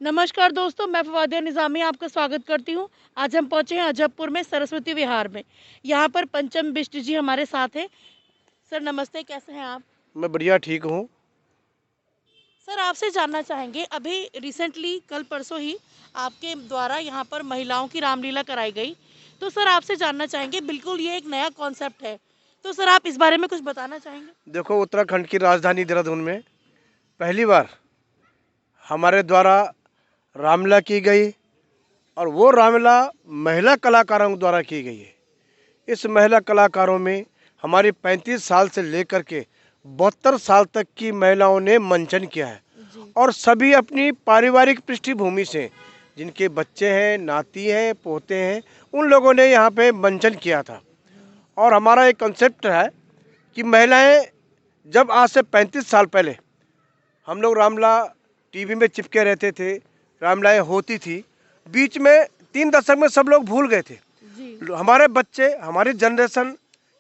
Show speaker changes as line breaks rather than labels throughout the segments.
नमस्कार दोस्तों, मैं फवादिया निज़ामी आपका स्वागत करती हूँ। आज हम पहुँचे हैं अजबपुर में सरस्वती विहार में। यहाँ पर पंचम बिष्ट जी हमारे साथ हैं। सर नमस्ते, कैसे हैं आप?
मैं बढ़िया ठीक हूँ।
सर आपसे जानना चाहेंगे, अभी रिसेंटली कल परसों ही आपके द्वारा यहाँ पर महिलाओं की रामलीला कराई गई। तो सर आपसे जानना चाहेंगे, बिल्कुल ये एक नया कॉन्सेप्ट है, तो सर आप इस बारे में कुछ बताना चाहेंगे?
देखो, उत्तराखंड की राजधानी देहरादून में पहली बार हमारे द्वारा रामलीला की गई और वो रामलीला महिला कलाकारों द्वारा की गई है। इस महिला कलाकारों में हमारी 35 साल से लेकर के 72 साल तक की महिलाओं ने मंचन किया है और सभी अपनी पारिवारिक पृष्ठभूमि से, जिनके बच्चे हैं, नाती हैं, पोते हैं, उन लोगों ने यहाँ पे मंचन किया था। और हमारा एक कॉन्सेप्ट है कि महिलाएं, जब आज से 35 साल पहले हम लोग रामलीला टीवी में चिपके रहते थे, रामलीलाएं होती थी, बीच में 3 दशक में सब लोग भूल गए थे। हमारे बच्चे, हमारी जनरेशन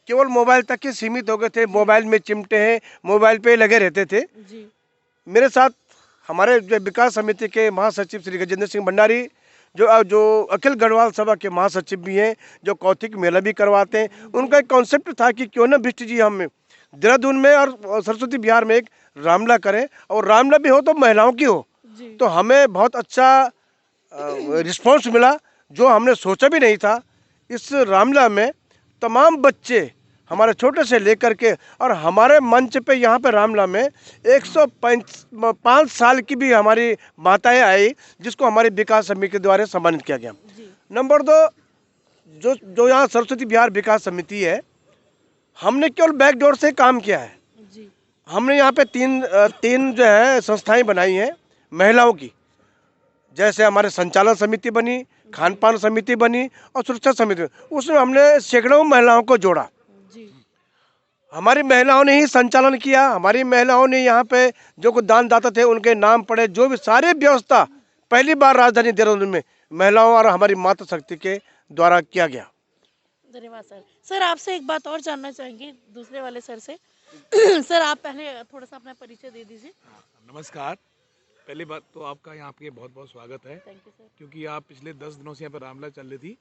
केवल मोबाइल तक ही सीमित हो गए थे। मोबाइल में चिमटे हैं, मोबाइल पे लगे रहते थे। मेरे साथ हमारे जो विकास समिति के महासचिव श्री गजेंद्र सिंह भंडारी, जो अखिल गढ़वाल सभा के महासचिव भी हैं, जो कौतिक मेला भी करवाते हैं, उनका एक कॉन्सेप्ट था कि क्यों ना बिष्ट जी हम देहरादून में और सरस्वती विहार में एक रामलीला करें, और रामलीला भी हो तो महिलाओं की हो। तो हमें बहुत अच्छा रिस्पांस मिला, जो हमने सोचा भी नहीं था। इस रामलीला में तमाम बच्चे, हमारे छोटे से लेकर के, और हमारे मंच पे यहाँ पे रामलीला में 105 साल की भी हमारी माताएं आई, जिसको हमारी विकास समिति के द्वारा सम्मानित किया गया। नंबर 2, जो यहाँ सरस्वती विहार विकास समिति है, हमने केवल बैकडोर से काम किया है। हमने यहाँ पे तीन जो है संस्थाएं बनाई हैं महिलाओं की। जैसे हमारे संचालन समिति बनी, खान पान समिति बनी और सुरक्षा समिति, उसमें हमने सैकड़ों महिलाओं को जोड़ा। हमारी महिलाओं ने ही संचालन किया। हमारी महिलाओं ने यहाँ पे जो कुछ दानदाता थे उनके नाम पड़े, जो भी सारी व्यवस्था पहली बार राजधानी देहरादून में महिलाओं और हमारी मातृ शक्ति के द्वारा किया गया।
धन्यवाद सर। सर आपसे एक बात और जानना चाहेंगे दूसरे वाले सर से। सर आप पहले थोड़ा सा अपना परिचय दे दीजिए।
नमस्कार। पहली बात तो आपका यहाँ पे बहुत बहुत स्वागत है,
थैंक यू सर।
क्योंकि आप पिछले 10 दिनों से यहाँ पर रामलीला चल रही थी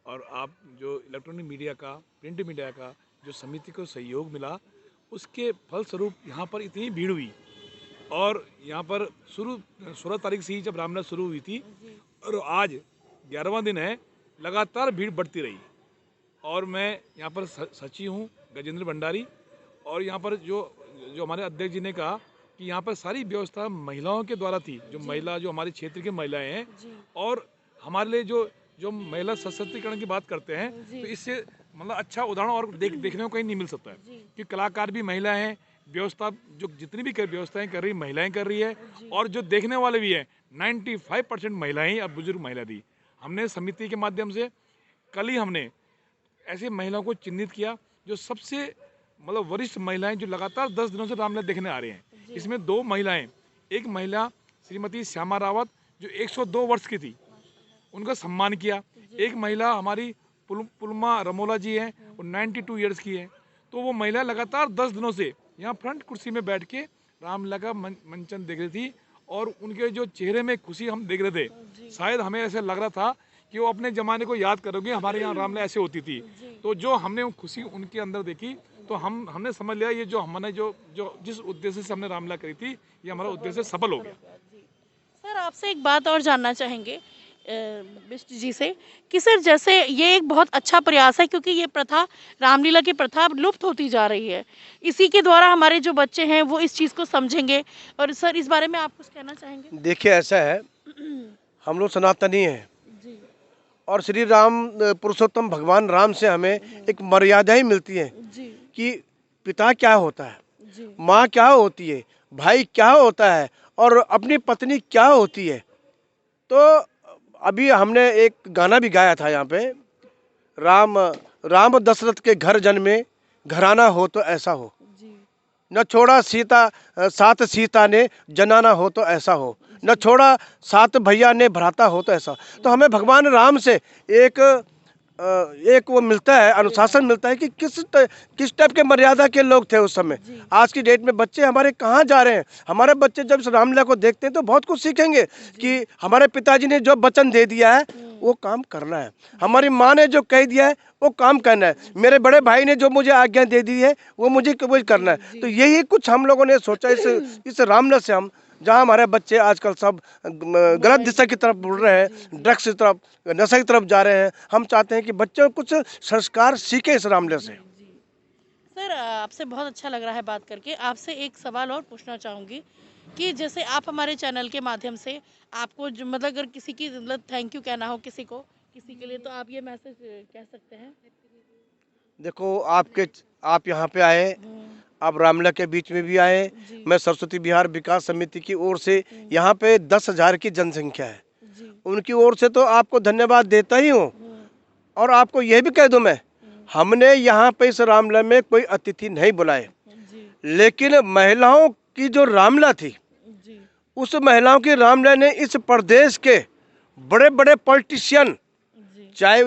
और आप जो इलेक्ट्रॉनिक मीडिया का, प्रिंट मीडिया का जो समिति को सहयोग मिला, उसके फलस्वरूप यहाँ पर इतनी भीड़ हुई। और यहाँ पर 16 तारीख से ही जब रामलीला शुरू हुई थी और आज 11वां दिन है, लगातार भीड़ बढ़ती रही। और मैं यहाँ पर सचिव हूँ गजेंद्र भंडारी, और यहाँ पर जो हमारे अध्यक्ष जी ने कहा कि यहाँ पर सारी व्यवस्था महिलाओं के द्वारा थी, जो हमारे क्षेत्र की महिलाएं हैं। और हमारे लिए जो महिला सशक्तिकरण की बात करते हैं, तो इससे मतलब अच्छा उदाहरण और देखने को कहीं नहीं मिल सकता है कि कलाकार भी महिलाएं हैं, व्यवस्था जो जितनी भी व्यवस्थाएं कर रही महिलाएं कर रही है, और जो देखने वाले भी हैं 95% महिलाएं ही और बुजुर्ग महिला थी। हमने समिति के माध्यम से कल ही हमने ऐसे महिलाओं को चिन्हित किया जो सबसे मतलब वरिष्ठ महिलाएं, जो लगातार 10 दिनों से रामलीला देखने आ रहे हैं। इसमें 2 महिलाएं, एक महिला श्रीमती श्यामा रावत जो 102 वर्ष की थी, उनका सम्मान किया। एक महिला हमारी पुलमा रमोला जी हैं, वो 92 ईयर्स की है। तो वो महिला लगातार 10 दिनों से यहाँ फ्रंट कुर्सी में बैठ के रामलीला का मंचन देख रही थी, और उनके जो चेहरे में खुशी हम देख रहे थे। शायद हमें ऐसे लग रहा था कि वो अपने ज़माने को याद करोगे, हमारे यहाँ रामलीला ऐसे होती थी। तो जो हमने खुशी उनके अंदर देखी, तो हमने समझ लिया ये जो हमने जो जिस उद्देश्य से हमने रामलीला करी थी, ये हमारा उद्देश्य सफल हो गया।
सर आपसे एक बात और जानना चाहेंगे बिष्ट जी से कि सर जैसे ये एक बहुत अच्छा प्रयास है, क्योंकि ये प्रथा, रामलीला की प्रथा अब लुप्त होती जा रही है। इसी के द्वारा हमारे जो बच्चे हैं वो इस चीज़ को समझेंगे। और सर इस बारे में आप कुछ कहना चाहेंगे?
देखिए, ऐसा है, हम लोग सनातनी हैं और श्री राम पुरुषोत्तम भगवान राम से हमें एक मर्यादा ही मिलती है कि पिता क्या होता है, माँ क्या होती है, भाई क्या होता है, और अपनी पत्नी क्या होती है। तो अभी हमने एक गाना भी गाया था यहाँ पे, राम दशरथ के घर जन्मे, घराना हो तो ऐसा हो, न छोड़ा सात सीता ने, जनाना हो तो ऐसा हो, न छोड़ा 7 भैया ने, भ्राता हो तो ऐसा। तो हमें भगवान राम से एक एक वो मिलता है, अनुशासन मिलता है कि किस टाइप के मर्यादा के लोग थे उस समय। आज की डेट में बच्चे हमारे कहाँ जा रहे हैं? हमारे बच्चे जब इस रामलीला को देखते हैं तो बहुत कुछ सीखेंगे कि हमारे पिताजी ने जो वचन दे दिया है वो काम करना है, हमारी माँ ने जो कह दिया है वो काम करना है, मेरे बड़े भाई ने जो मुझे आज्ञा दे दी है वो मुझे वो करना है। तो यही कुछ हम लोगों ने सोचा इस रामलीला से हम, जहाँ हमारे बच्चे आजकल सब गलत दिशा की तरफ बढ़ रहे हैं, ड्रग्स की तरफ, नशा की तरफ जा रहे हैं, हम चाहते हैं कि बच्चों कुछ संस्कार सीखे इस रामलीला से।
सर आपसे बहुत अच्छा लग रहा है बात करके। आपसे एक सवाल और पूछना चाहूँगी कि जैसे आप हमारे चैनल के माध्यम से आपको जो मतलब अगर किसी की मतलब थैंक यू कहना हो किसी को, किसी के लिए, तो आप ये मैसेज कह सकते हैं।
देखो आप यहाँ पे आए, आप रामलीला के बीच में भी आए।
जी।
मैं सरस्वती बिहार विकास समिति की ओर से यहाँ पे 10,000 की जनसंख्या है,
जी।
उनकी ओर से तो आपको धन्यवाद देता ही हूँ। और आपको यह भी कह दूँ मैं, हमने यहाँ पे इस रामलीला में कोई अतिथि नहीं बुलाए,
जी।
लेकिन महिलाओं की जो रामलीला थी,
जी।
उस महिलाओं की रामलीला ने इस प्रदेश के बड़े बड़े पॉलिटिशियन,
जी।
चाहे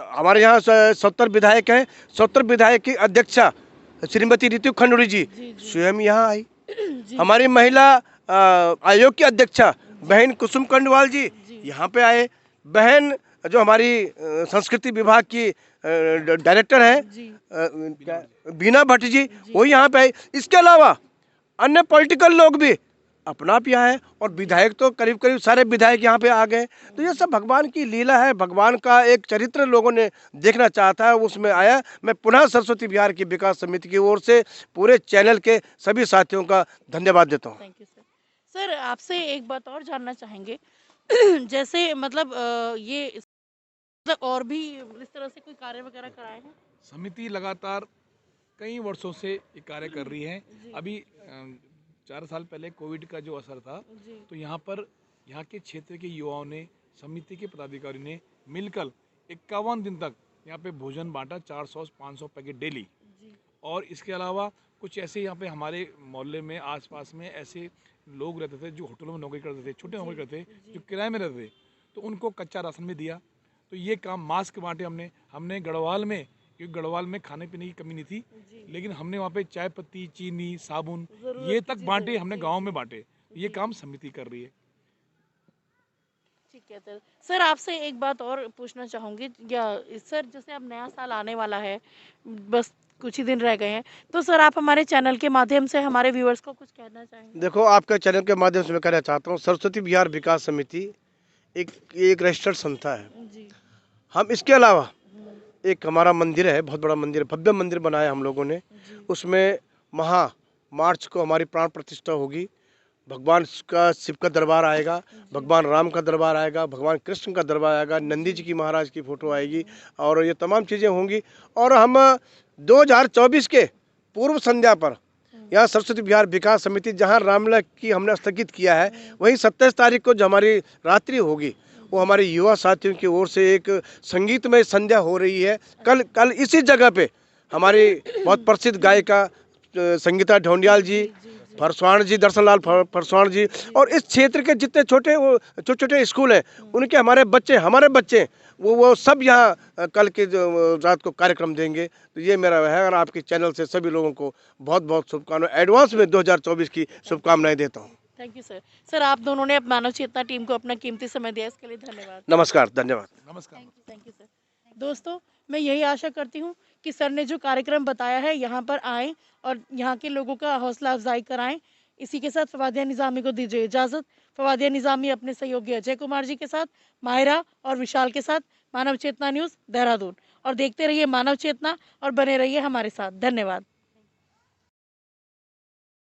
हमारे यहाँ 70 विधायक हैं, 70 विधायक की अध्यक्षा श्रीमती रितु खंडूरी जी स्वयं यहाँ आई। हमारी महिला आयोग की अध्यक्षा बहन कुसुम कंडवाल जी यहाँ पे आए। बहन जो हमारी संस्कृति विभाग की डायरेक्टर है बीना भट्ट जी, वो यहाँ पे आए। इसके अलावा अन्य पॉलिटिकल लोग भी अपना आप यहाँ है, और विधायक तो करीब करीब सारे विधायक यहाँ पे आ गए। तो ये सब भगवान की लीला है, भगवान का एक चरित्र लोगों ने देखना चाहता है, उसमें आया। मैं पुनः सरस्वती बिहार की विकास समिति की ओर से पूरे चैनल के सभी साथियों का धन्यवाद देता हूँ।
Thank you sir. सर आपसे एक बात और जानना चाहेंगे जैसे मतलब ये मतलब और भी इस तरह से कोई कार्य वगैरह कराए हैं?
समिति लगातार कई वर्षों से ये कार्य कर रही है। अभी 4 साल पहले कोविड का जो असर था, तो यहाँ के क्षेत्र के युवाओं ने, समिति के पदाधिकारी ने मिलकर 51 दिन तक यहाँ पे भोजन बांटा, 400-500 पैकेट डेली। और इसके अलावा कुछ ऐसे यहाँ पे हमारे मोहल्ले में आसपास में ऐसे लोग रहते थे जो होटलों में नौकरी करते थे, छोटे नौकरी करते थे, जो किराए में रहते थे, तो उनको कच्चा राशन भी दिया। तो ये काम, मास्क बांटे हमने गढ़वाल में, क्योंकि गढ़वाल में खाने पीने की कमी नहीं थी, लेकिन हमने वहाँ पे चाय पत्ती, चीनी, साबुन ये तक बांटे, हमने गांव में बांटे। ये काम समिति कर रही है।
ठीक है सर। सर आपसे एक बात और पूछना चाहूँगी, या सर जैसे अब नया साल आने वाला है, बस कुछ ही दिन रह गए हैं, तो सर आप हमारे चैनल के माध्यम से हमारे व्यूअर्स को कुछ कहना चाहेंगे?
देखो, आपके चैनल के माध्यम से मैं कहना चाहता हूँ, सरस्वती बिहार विकास समिति एक रजिस्टर्ड संस्था है।
जी।
हम इसके अलावा एक हमारा मंदिर है, बहुत बड़ा मंदिर है, भव्य मंदिर बनाया हम लोगों ने। उसमें मार्च को हमारी प्राण प्रतिष्ठा होगी। भगवान का शिव का दरबार आएगा, भगवान राम का दरबार आएगा, भगवान कृष्ण का दरबार आएगा, नंदी जी की महाराज की फ़ोटो आएगी, और ये तमाम चीज़ें होंगी। और हम 2024 के पूर्व संध्या पर यहाँ सरस्वती बिहार विकास समिति, जहाँ रामलीला की हमने स्थगित किया है, वहीं 27 तारीख को जो हमारी रात्रि होगी, वो हमारे युवा साथियों की ओर से एक संगीतमय संध्या हो रही है। कल इसी जगह पे हमारी बहुत प्रसिद्ध गायिका संगीता ढोंडियाल जी, फरसवाण जी, दर्शनलाल फरसवाण जी, और इस क्षेत्र के जितने छोटे स्कूल हैं, उनके हमारे बच्चे वो सब यहाँ कल के रात को कार्यक्रम देंगे। तो ये मेरा है, और आपके चैनल से सभी लोगों को बहुत बहुत शुभकामनाएं, एडवांस में 2024 की शुभकामनाएं देता हूँ।
Thank you sir. सर आप दोनों ने मानव चेतना टीम को अपना कीमती समय दिया, इसके लिए धन्यवाद।
नमस्कार, धन्यवाद।
नमस्कार।
Thank you sir. दोस्तों, मैं यही आशा करती हूँ कि सर ने जो कार्यक्रम बताया है यहाँ पर आएँ और यहाँ के लोगों का हौसला अफजाई कराएं। इसी के साथ फवादिया निज़ामी को दीजिए इजाज़त। फवादिया निज़ामी अपने सहयोगी अजय कुमार जी के साथ, माहिरा और विशाल के साथ, मानव चेतना न्यूज़ देहरादून। और देखते रहिए मानव चेतना और बने रहिए हमारे साथ। धन्यवाद।